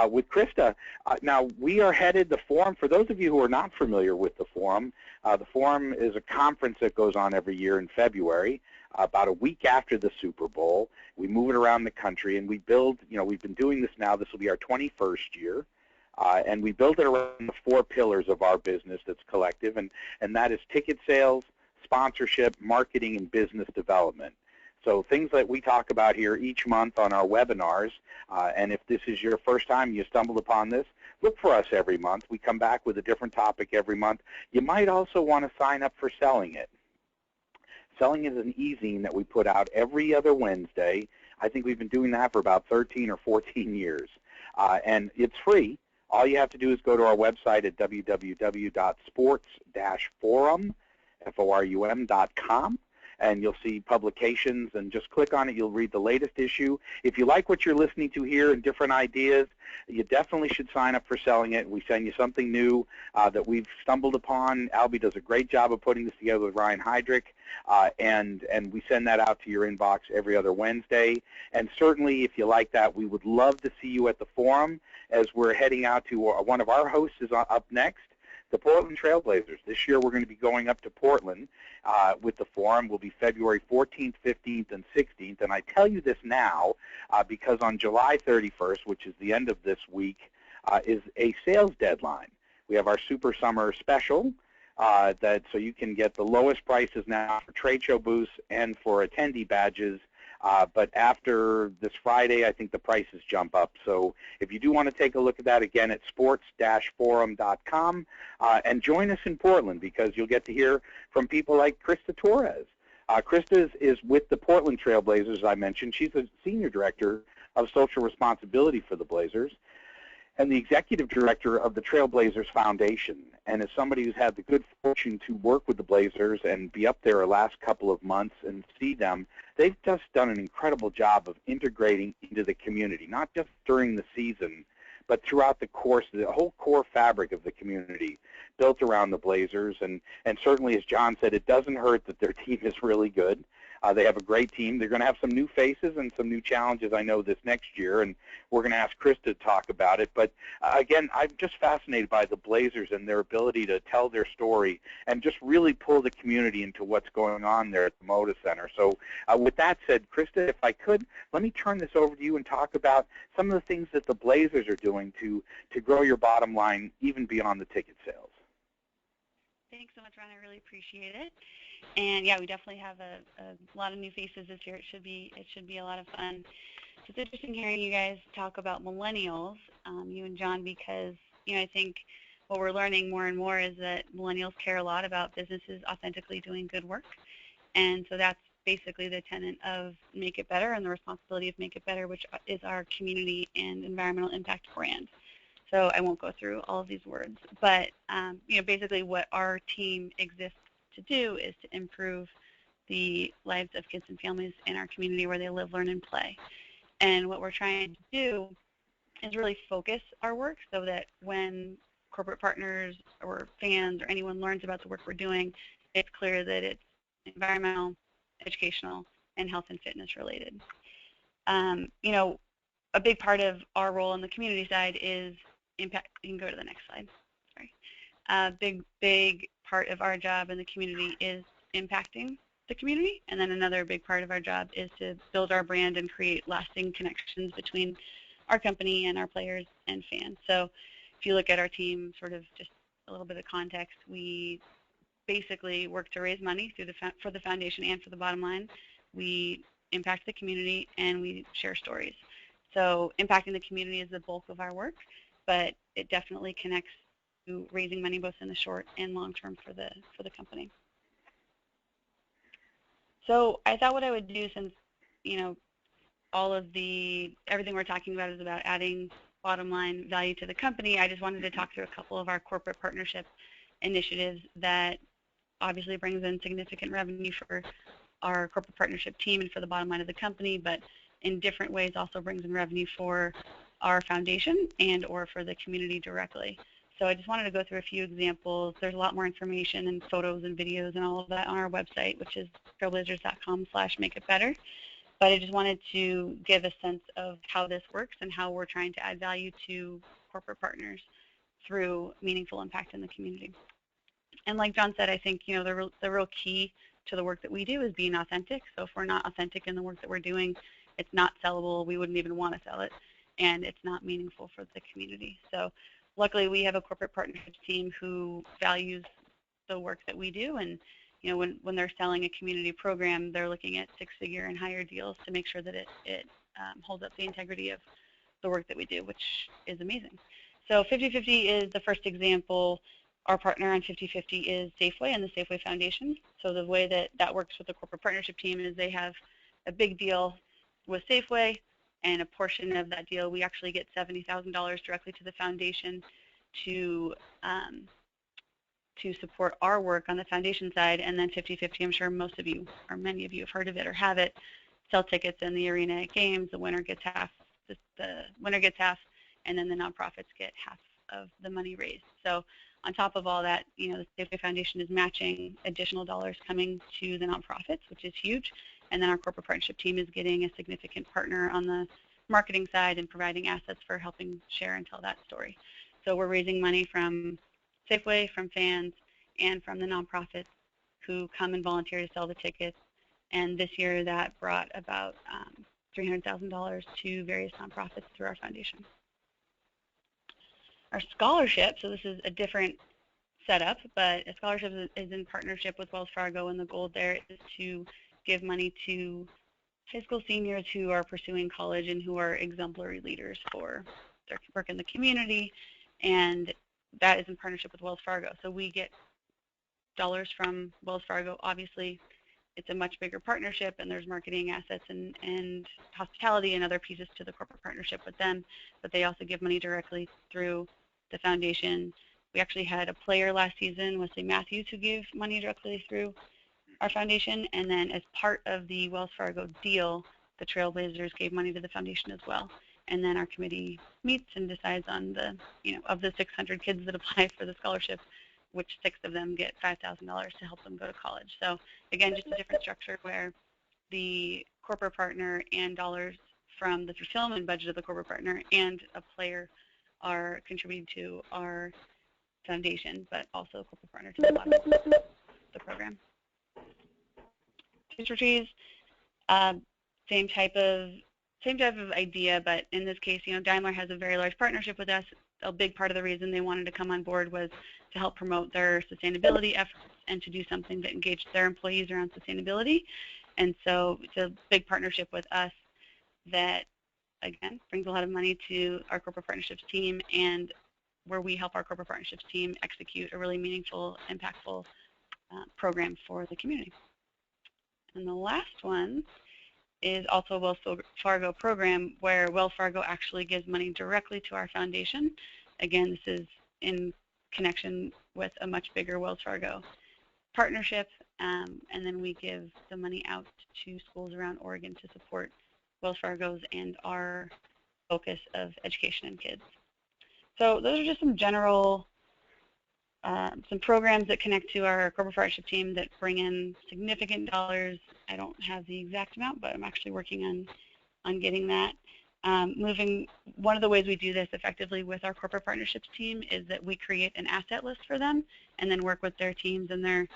with Krista. Now, we are headed the forum. For those of you who are not familiar with the forum is a conference that goes on every year in February, about a week after the Super Bowl. We move it around the country, and we build, you know, we've been doing this now. This will be our 21st year, and we build it around the 4 pillars of our business that's collective, and that is ticket sales, sponsorship, marketing, and business development. So things that we talk about here each month on our webinars, and if this is your first time you stumbled upon this, look for us every month. We come back with a different topic every month. You might also want to sign up for Selling It. Selling It is an e-zine that we put out every other Wednesday. I think we've been doing that for about 13 or 14 years, and it's free. All you have to do is go to our website at www.sports-forum.com. And you'll see publications, and just click on it. You'll read the latest issue. If you like what you're listening to here and different ideas, you definitely should sign up for Selling It. We send you something new that we've stumbled upon. Albie does a great job of putting this together with Ryan Heydrich, and we send that out to your inbox every other Wednesday. And certainly, if you like that, we would love to see you at the forum as we're heading out to one of our hosts is up next. The Portland Trailblazers. This year we're going to be going up to Portland with the forum. Will be February 14th, 15th, and 16th. And I tell you this now because on July 31st, which is the end of this week, is a sales deadline. We have our Super Summer Special so you can get the lowest prices now for trade show booths and for attendee badges. But after this Friday, I think the prices jump up. So if you do want to take a look at that, again, it's sports-forum.com. And join us in Portland because you'll get to hear from people like Krista Torres. Krista is with the Portland Trailblazers, as I mentioned. She's a senior director of social responsibility for the Blazers and the executive director of the Trailblazers Foundation. And as somebody who's had the good fortune to work with the Blazers and be up there the last couple of months and see them, they've just done an incredible job of integrating into the community, not just during the season, but throughout the course, the whole core fabric of the community built around the Blazers. And certainly, as John said, it doesn't hurt that their team is really good. They have a great team. They're going to have some new faces and some new challenges, I know, this next year, and we're going to ask Krista to talk about it. But, again, I'm just fascinated by the Blazers and their ability to tell their story and just really pull the community into what's going on there at the Moda Center. So with that said, Krista, if I could, let me turn this over to you and talk about some of the things that the Blazers are doing to grow your bottom line even beyond the ticket sales. Thanks so much, Ron. I really appreciate it. And yeah, we definitely have a lot of new faces this year. It should be a lot of fun. It's interesting hearing you guys talk about millennials, you and John, because I think what we're learning more and more is that millennials care a lot about businesses authentically doing good work, and so that's basically the tenet of Make It Better and the responsibility of Make It Better, which is our community and environmental impact brand. So I won't go through all of these words, but basically what our team exists to do is to improve the lives of kids and families in our community where they live, learn, and play. And what we're trying to do is really focus our work so that when corporate partners or fans or anyone learns about the work we're doing, it's clear that it's environmental, educational, and health and fitness related. A big part of our role on the community side is impact. You can go to the next slide. Sorry. Big part of our job in the community is impacting the community, and then another big part of our job is to build our brand and create lasting connections between our company and our players and fans. So if you look at our team, sort of just a little bit of context, we basically work to raise money through for the foundation and for the bottom line. We impact the community, and we share stories. So impacting the community is the bulk of our work, but it definitely connects to raising money both in the short and long term for the company. So I thought what I would do, since everything we're talking about is about adding bottom line value to the company, I just wanted to talk through a couple of our corporate partnership initiatives that obviously brings in significant revenue for our corporate partnership team and for the bottom line of the company, but in different ways also brings in revenue for our foundation and or for the community directly. So I just wanted to go through a few examples. There's a lot more information and photos and videos and all of that on our website, which is trailblazers.com/makeitbetter. But I just wanted to give a sense of how this works and how we're trying to add value to corporate partners through meaningful impact in the community. And like John said, I think the real key to the work that we do is being authentic. So if we're not authentic in the work that we're doing, it's not sellable. We wouldn't even want to sell it, and it's not meaningful for the community. So luckily, we have a corporate partnerships team who values the work that we do, and when they're selling a community program, they're looking at six-figure and higher deals to make sure that it holds up the integrity of the work that we do, which is amazing. So 50/50 is the first example. Our partner on 50/50 is Safeway and the Safeway Foundation. So the way that works with the corporate partnership team is they have a big deal with Safeway, and a portion of that deal, we actually get $70,000 directly to the foundation to support our work on the foundation side, and then 50/50, I'm sure most of you, or many of you have heard of it or have it, sell tickets in the arena at games. The winner gets half, the winner gets half, and then the nonprofits get half of the money raised. So on top of all that, the Safeway Foundation is matching additional dollars coming to the nonprofits, which is huge. And then our corporate partnership team is getting a significant partner on the marketing side and providing assets for helping share and tell that story. So we're raising money from Safeway, from fans, and from the nonprofits who come and volunteer to sell the tickets. And this year that brought about $300,000 to various nonprofits through our foundation. Our scholarship, so this is a different setup, but a scholarship is in partnership with Wells Fargo, and the goal there is to give money to high school seniors who are pursuing college and who are exemplary leaders for their work in the community, and that is in partnership with Wells Fargo. So we get dollars from Wells Fargo. Obviously, it's a much bigger partnership, and there's marketing assets and hospitality and other pieces to the corporate partnership with them, but they also give money directly through the foundation. We actually had a player last season, Wesley Matthews, who gave money directly through our foundation, and then as part of the Wells Fargo deal, the Trailblazers gave money to the foundation as well. And then our committee meets and decides on the, of the 600 kids that apply for the scholarship, which 6 of them get $5,000 to help them go to college. So again, just a different structure where the corporate partner and dollars from the fulfillment budget of the corporate partner and a player are contributing to our foundation, but also a corporate partner to the bottom of the program. Teacher trees, same type of idea, but in this case, Daimler has a very large partnership with us. A big part of the reason they wanted to come on board was to help promote their sustainability efforts and to do something that engaged their employees around sustainability. And so it's a big partnership with us that, again, brings a lot of money to our corporate partnerships team, and where we help our corporate partnerships team execute a really meaningful, impactful program for the community. And the last one is also a Wells Fargo program where Wells Fargo actually gives money directly to our foundation. Again, this is in connection with a much bigger Wells Fargo partnership, and then we give the money out to schools around Oregon to support Wells Fargo's and our focus of education and kids. So those are just some general, some programs that connect to our corporate partnership team that bring in significant dollars. I don't have the exact amount, but I'm actually working on getting that. One of the ways we do this effectively with our corporate partnerships team is that we create an asset list for them and then work with their teams and their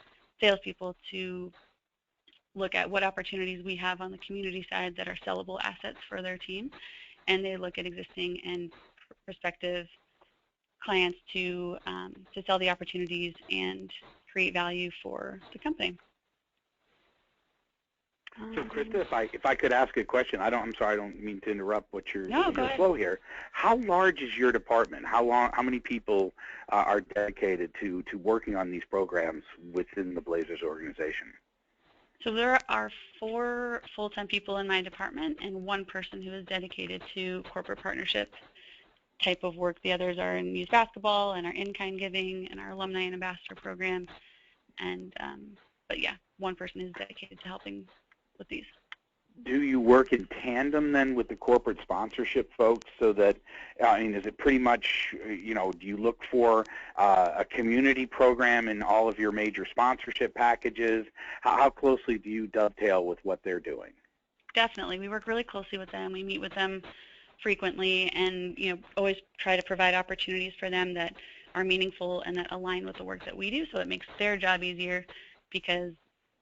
salespeople to look at what opportunities we have on the community side that are sellable assets for their team. And they look at existing and prospective clients to sell the opportunities and create value for the company. So, Krista, if I could ask a question, I'm sorry, I don't mean to interrupt what your flow here. How large is your department? How many people are dedicated to working on these programs within the Blazers organization? So there are 4 full-time people in my department and 1 person who is dedicated to corporate partnership type of work. The others are in youth basketball and our in-kind giving and our alumni and ambassador program. And but yeah, 1 person is dedicated to helping with these. Do you work in tandem then with the corporate sponsorship folks so that, I mean, is it pretty much, you know, do you look for a community program in all of your major sponsorship packages? How closely do you dovetail with what they're doing? Definitely. We work really closely with them. We meet with them frequently and, you know, always try to provide opportunities for them that are meaningful and that align with the work that we do, so it makes their job easier because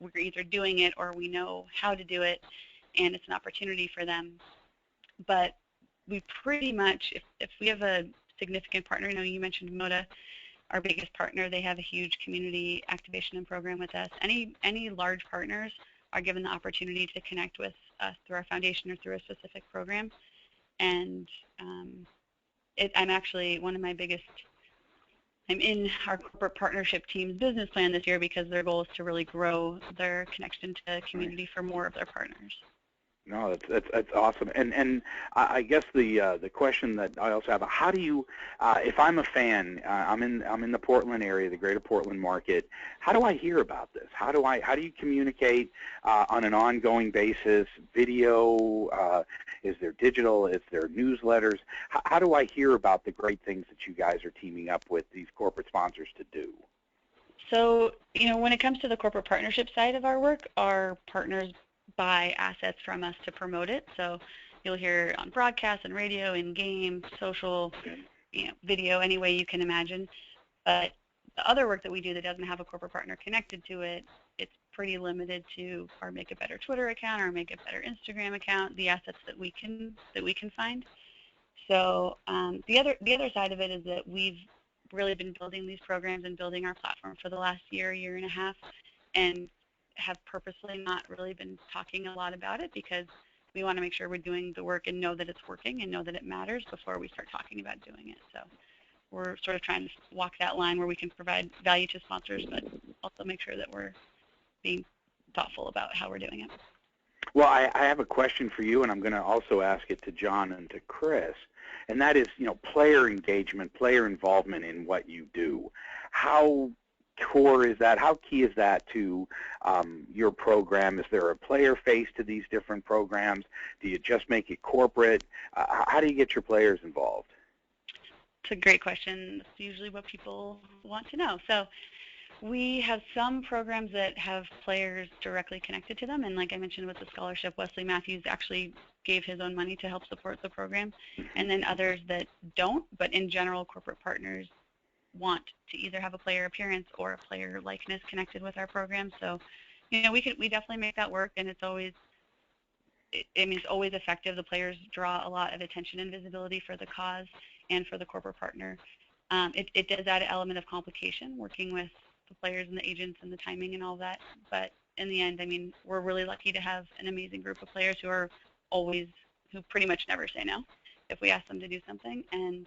we're either doing it or we know how to do it, and it's an opportunity for them. But we pretty much, if we have a significant partner, you know, you mentioned MODA, our biggest partner, they have a huge community activation and program with us. Any large partners are given the opportunity to connect with us through our foundation or through a specific program. And I'm actually one of my biggest, I'm in our corporate partnership team's business plan this year because their goal is to really grow their connection to the community for more of their partners. No, that's awesome. And I guess the question that I also have, how do you, if I'm a fan, I'm in the Portland area, the greater Portland market, how do I hear about this? How do you communicate on an ongoing basis? Video, is there digital, is there newsletters? How do I hear about the great things that you guys are teaming up with these corporate sponsors to do? So, you know, when it comes to the corporate partnership side of our work, our partners buy assets from us to promote it. So you'll hear on broadcast and radio and game, social, you know, video, any way you can imagine. But the other work that we do that doesn't have a corporate partner connected to it, it's pretty limited to our Make It Better Twitter account or Make It Better Instagram account, the assets that we can find. So the other side of it is that we've really been building these programs and building our platform for the last year and a half, and have purposely not really been talking a lot about it because we want to make sure we're doing the work and know that it's working and know that it matters before we start talking about doing it. So we're sort of trying to walk that line where we can provide value to sponsors, but also make sure that we're being thoughtful about how we're doing it. Well, I have a question for you, and I'm going to also ask it to John and to Chris, and that is, you know, player engagement, player involvement in what you do. How core is that? How key is that to your program? Is there a player face to these different programs? Do you just make it corporate? How do you get your players involved? It's a great question. It's usually what people want to know. So we have some programs that have players directly connected to them, and like I mentioned with the scholarship, Wesley Matthews actually gave his own money to help support the program, and then others that don't, but in general, corporate partners want to either have a player appearance or a player likeness connected with our program. So, you know, we definitely make that work, and it's always effective. The players draw a lot of attention and visibility for the cause and for the corporate partner. It does add an element of complication working with the players and the agents and the timing and all that, but in the end, I mean, we're really lucky to have an amazing group of players who pretty much never say no if we ask them to do something, and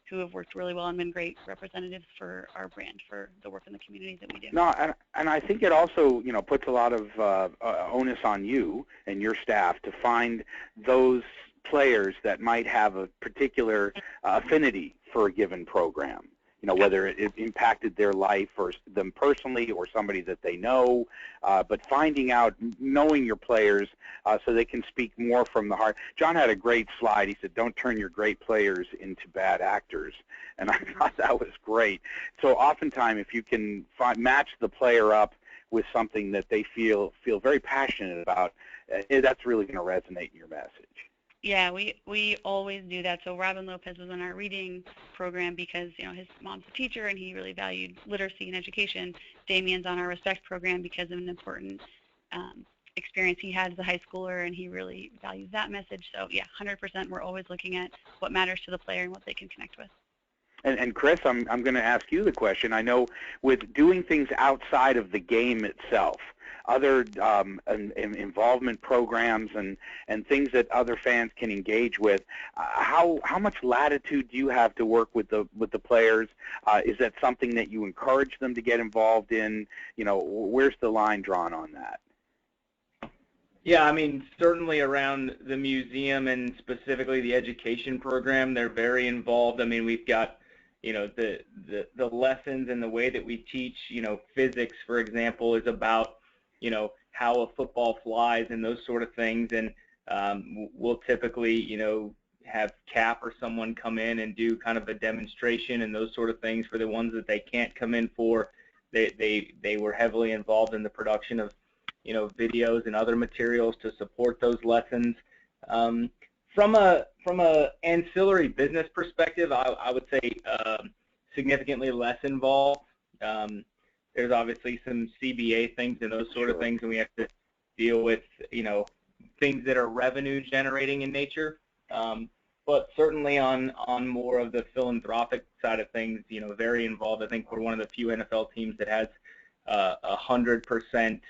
who have worked really well and been great representatives for our brand, for the work in the community that we do. No, and I think it also, you know, puts a lot of onus on you and your staff to find those players that might have a particular affinity for a given program. You know, whether it impacted their life or them personally or somebody that they know, but finding out, knowing your players so they can speak more from the heart. John had a great slide. He said, don't turn your great players into bad actors, and I thought that was great. So oftentimes, if you can match the player up with something that they feel very passionate about, that's really going to resonate in your message. Yeah, we always do that. So Robin Lopez was in our reading program because, you know, his mom's a teacher and he really valued literacy and education. Damien's on our Respect program because of an important experience he had as a high schooler, and he really values that message. So yeah, 100%, we're always looking at what matters to the player and what they can connect with. And Chris, I'm going to ask you the question. I know with doing things outside of the game itself, other involvement programs and things that other fans can engage with, how much latitude do you have to work with the players? Is that something that you encourage them to get involved in? You know, where's the line drawn on that? Yeah, I mean, certainly around the museum and specifically the education program, they're very involved. I mean, we've got, you know, the lessons and the way that we teach, you know, physics, for example, is about, you know, how a football flies and those sort of things. And we'll typically, you know, have Cap or someone come in and do kind of a demonstration and those sort of things for the ones that they can't come in for. They were heavily involved in the production of, you know, videos and other materials to support those lessons. From a ancillary business perspective, I would say significantly less involved. There's obviously some CBA things and those sort of things, and we have to deal with, you know, things that are revenue generating in nature. But certainly on more of the philanthropic side of things, you know, very involved. I think we're one of the few NFL teams that has 100%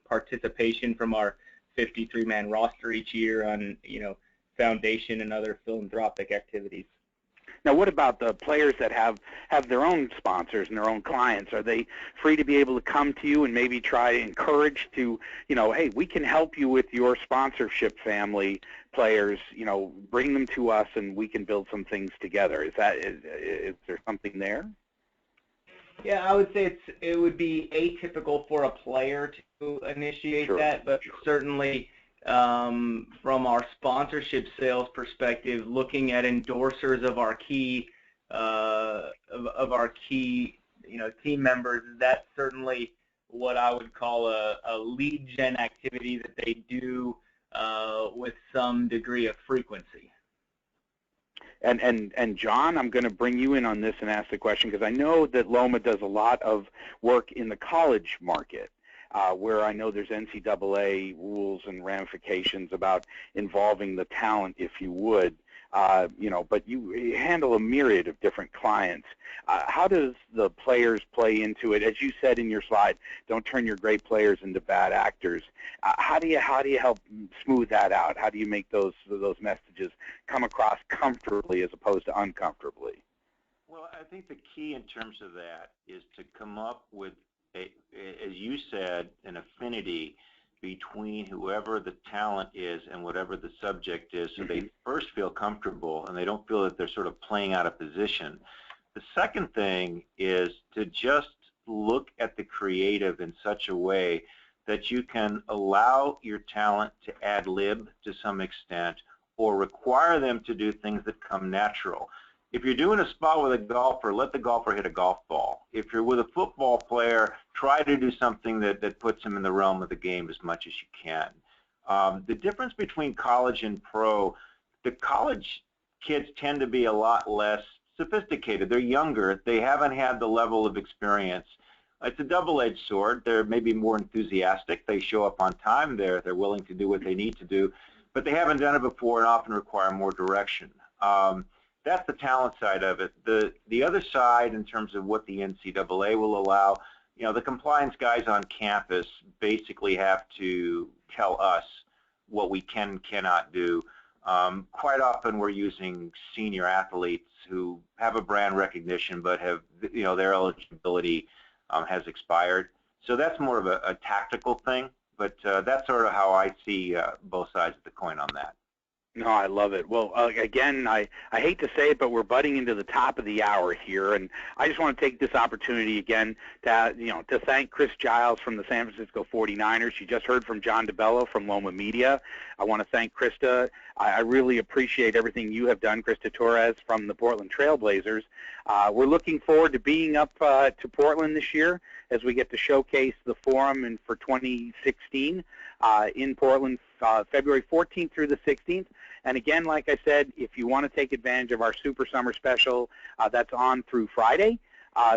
participation from our 53-man roster each year on, you know, foundation and other philanthropic activities. Now, what about the players that have their own sponsors and their own clients? Are they free to be able to come to you and maybe try to encourage to, you know, hey, we can help you with your sponsorship family players, you know, bring them to us and we can build some things together. Is there something there? Yeah, I would say it would be atypical for a player to initiate that, but certainly from our sponsorship sales perspective, looking at endorsers of our key you know, team members, that's certainly what I would call a lead gen activity that they do with some degree of frequency. And John, I'm going to bring you in on this and ask the question because I know that Loma does a lot of work in the college market, where I know there's NCAA rules and ramifications about involving the talent, if you would, you know, but you handle a myriad of different clients. How does the players play into it? As you said in your slide, don't turn your great players into bad actors. How do you help smooth that out? How do you make those messages come across comfortably as opposed to uncomfortably? Well, I think the key in terms of that is to come up with, as you said, an affinity between whoever the talent is and whatever the subject is, so they first feel comfortable and they don't feel that they're sort of playing out of position. The second thing is to just look at the creative in such a way that you can allow your talent to ad-lib to some extent or require them to do things that come natural. If you're doing a spot with a golfer, let the golfer hit a golf ball. If you're with a football player, try to do something that puts him in the realm of the game as much as you can. The difference between college and pro, the college kids tend to be a lot less sophisticated. They're younger. They haven't had the level of experience. It's a double-edged sword. They're maybe more enthusiastic. They show up on time. They're willing to do what they need to do, but they haven't done it before and often require more direction. That's the talent side of it. The other side, in terms of what the NCAA will allow, you know, the compliance guys on campus basically have to tell us what we can and cannot do. Quite often we're using senior athletes who have a brand recognition but have, you know, their eligibility has expired. So that's more of a tactical thing, but that's sort of how I see both sides of the coin on that. No, I love it. Well, again, I hate to say it, but we're butting into the top of the hour here, and I just want to take this opportunity again to thank Chris Giles from the San Francisco 49ers. You just heard from John DeBello from Loma Media. I want to thank Krista. I really appreciate everything you have done, Krista Torres from the Portland Trail Blazers. We're looking forward to being up to Portland this year as we get to showcase the forum for 2016 in Portland, February 14th through the 16th. And again, like I said, if you want to take advantage of our Super Summer Special, that's on through Friday.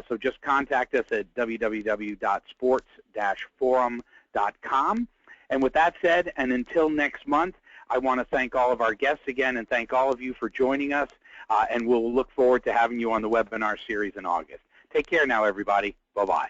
So just contact us at www.sports-forum.com. And with that said, and until next month, I want to thank all of our guests again and thank all of you for joining us. and we'll look forward to having you on the webinar series in August. Take care now, everybody. Bye-bye.